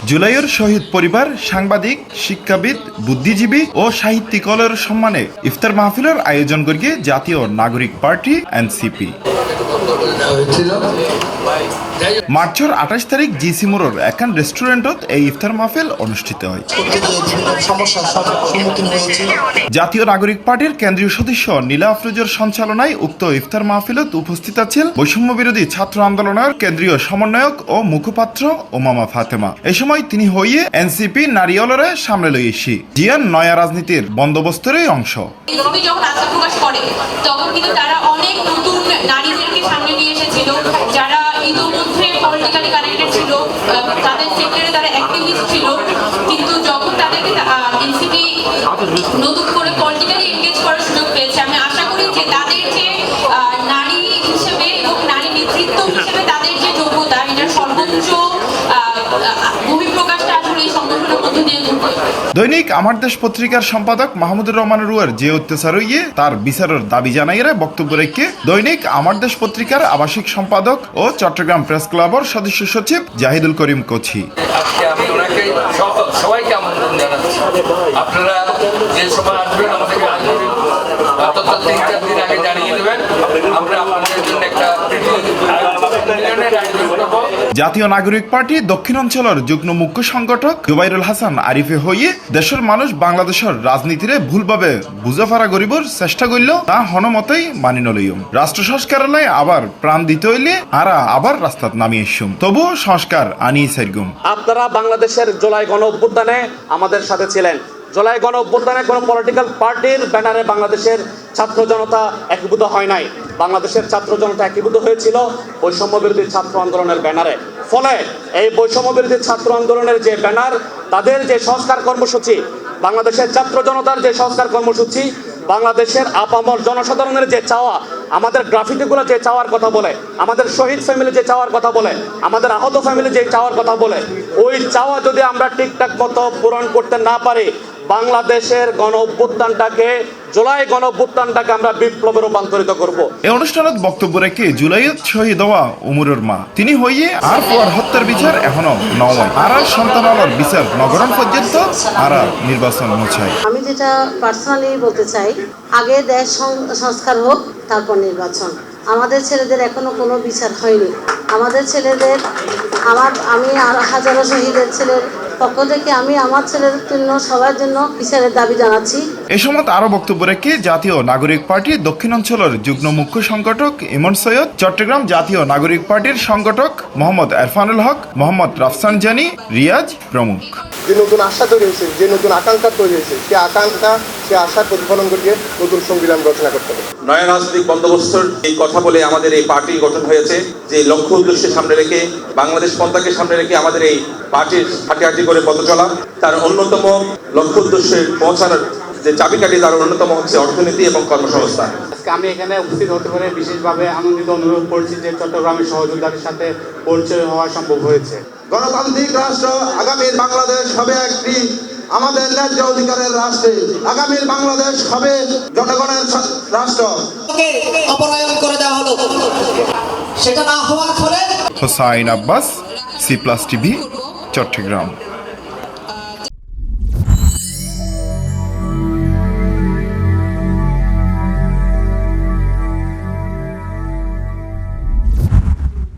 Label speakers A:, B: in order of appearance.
A: জুলাইয়ের শহীদ পরিবার, সাংবাদিক, শিক্ষাবিদ, বুদ্ধিজীবী ও সাহিত্যিকলের সম্মানে ইফতার মাহফিলের আয়োজন করিয়ে জাতীয় নাগরিক পার্টি এনসিপি। মার্চের ২৮ তারিখ জিসি মোড়র একান রেস্টুরেন্টত এই ইফতার মাহফিল অনুষ্ঠিত হয়। জাতীয় নাগরিক পার্টির কেন্দ্রীয় সদস্য নীলা আফরোজের সঞ্চালনায় উক্ত ইফতার মাহফিলত উপস্থিত আছেন বৈষম্য বিরোধী ছাত্র আন্দোলনের কেন্দ্রীয় সমন্বয়ক ও মুখপাত্র ওমামা ফাতেমা। এই সময় তিনি হইয়ে এনসিপি নারিয়লরে সামনে লই এসি জিয়ান নয়া রাজনীতির বন্দোবস্তেরই অংশ।
B: যখন আস্থা প্রকাশ করে তখন কিন্তু তারা অনেক নতুন নারীদেরকে সামনে নিয়ে এসেছিল, যারা ইতিমধ্যে পলিটিক্যালি কানেক্টেড ছিল, তাদের সেক্টরে তারা অ্যাক্টিভিস্ট ছিল, কিন্তু যখন তাদেরকে এনসিপি নতুন করে পলিটিক্যালি এনগেজ করার সুযোগ পেয়েছে, আমি আশা করি যে তাদের যে নারী হিসেবে এবং নারী নেতৃত্ব হিসেবে তাদের যে যোগ্যতা, এটার সর্বোচ্চ বহিঃপ্রকাশটা আসলে এই সংগঠনের মধ্য দিয়ে ঘটবে।
A: দৈনিক আমার দেশ পত্রিকার সম্পাদক মাহমুদুর রহমান রুয়ার যে অত্যাচার হইয়ে তার বিচারের দাবি জানাইরা বক্তব্য রেখে দৈনিক আমার দেশ পত্রিকার আবাসিক সম্পাদক ও চট্টগ্রাম প্রেস ক্লাবের সদস্য সচিব জাহিদুল করিম কোছি।
C: আমি ওনাকে সবাইকে আমন্ত্রণ জানাচ্ছি, আপনারা যে সময় আসবেন আমাদেরকে অন্তত ৩-৪ দিন আগে জানিয়ে দেবেন, আমরা আপনাদের জন্য একটা
A: জাতীয় নাগরিক পার্টি দক্ষিণ অঞ্চলের যুগ্ম মুখ্য সংগঠক জুবাইরুল হাসান আরিফে হইয়ে দেশের মানুষ বাংলাদেশের রাজনীতিরে ভুলভাবে বুঝাফারা গরিবর চেষ্টা করল তা হনমতেই মানি নলইম। রাষ্ট্র সংস্কারালয় আবার প্রাণ দিতে হইলে আবার রাস্তাত নামিয়ে এসুম, তবুও সংস্কার আনিয়ে সাইগুম।
D: আপনারা বাংলাদেশের জুলাই গণ অভ্যুত্থানে আমাদের সাথে ছিলেন। জুলাই গণ অভ্যুত্থানে কোনো পলিটিক্যাল পার্টির ব্যানারে বাংলাদেশের ছাত্র জনতা একীভূত হয় নাই। বাংলাদেশের ছাত্র জনতা একীভূত হয়েছিল বৈষম্য বিরোধী ছাত্র আন্দোলনের ব্যানারে। ফলে এই বৈষম্য বিরোধী ছাত্র আন্দোলনের যে ব্যানার, তাদের যে সংস্কার কর্মসূচি, বাংলাদেশের ছাত্র জনতার যে সংস্কার কর্মসূচি, বাংলাদেশের আপামর জনসাধারণের যে চাওয়া, আমাদের গ্রাফিতিগুলো যে চাওয়ার কথা বলে, আমাদের শহীদ ফ্যামিলি যে চাওয়ার কথা বলে, আমাদের আহত ফ্যামিলি যে চাওয়ার কথা বলে, ওই চাওয়া যদি আমরা ঠিকঠাক মতো পূরণ করতে না পারি, বাংলাদেশের গণ অভ্যুত্থানটাকে, জুলাই গণ অভ্যুত্থানটাকে আমরা বিপ্লবে রূপান্তরিত করব।
A: এই অনুষ্ঠানত বক্তব্য রেখে জুলাইত শহীদ হওয়া উমরের মা তিনি হইয়ে আর পর হত্যার বিচার এখনো নয়, আর সন্তানালর বিচার নগরণ পর্যন্ত আর নির্বাচন মুছায়।
E: আমি যেটা পার্সোনালি বলতে চাই, আগে দেশ সংস্কার হোক, তারপর নির্বাচন। আমাদের ছেলেদের এখনো কোনো বিচার হয়নি। আমাদের ছেলেদের আমি আর হাজারো শহীদের ছেলের পক্ষ থেকে আমি আমার ছেলের জন্য, সবার জন্য বিচারের দাবি জানাচ্ছি।
A: এই সময় আরো বক্তব্য রেখে জাতীয় নাগরিক পার্টি দক্ষিণ অঞ্চলের যুগ্ম মুখ্য সংগঠক ইমন সৈয়দ, চট্টগ্রাম জাতীয় নাগরিক পার্টির সংগঠক মোহাম্মদ এরফানুল হক, মোহাম্মদ রাফসান জানি, রিয়াজ প্রমুখ।
F: যে নতুন আশা তৈরি হয়েছে, যে নতুন আকাঙ্ক্ষা তৈরি হয়েছে, সে আকাঙ্ক্ষা, সে আশার প্রতিফলন করিয়ে নতুন সংবিধান রচনা করতে হবে।
G: নয়া রাজনৈতিক বন্দোবস্তর এই কথা বলে আমাদের এই পার্টি গঠন হয়েছে, যে লক্ষ্য উদ্দেশ্যে সামনে রেখে, বাংলাদেশ পন্থাকে সামনে রেখে আমাদের এই পার্টির হাঁটি করে পথ চলা। তার অন্যতম লক্ষ্য উদ্দেশ্যে পৌঁছানোর যে চাবিকাঠি, তার অন্যতম হচ্ছে অর্থনীতি এবং কর্মসংস্থান।
H: আজকে আমি এখানে উপস্থিত হতে পারে বিশেষভাবে আনন্দিত অনুভব করছি যে চট্টগ্রামের সহযোগিতার সাথে পরিচয় হওয়া সম্ভব হয়েছে।
I: গণতান্ত্রিক রাষ্ট্র আগামীর বাংলাদেশ হবে একটি আমাদের ন্যায্য অধিকারের রাষ্ট্রে। আগামীর বাংলাদেশ হবে জনগণের রাষ্ট্র।
J: অপরায়ণ করে দেওয়া হলো, সেটা না হওয়ার ফলে।
A: Hossain Abbas, C plus TV, Chittagong.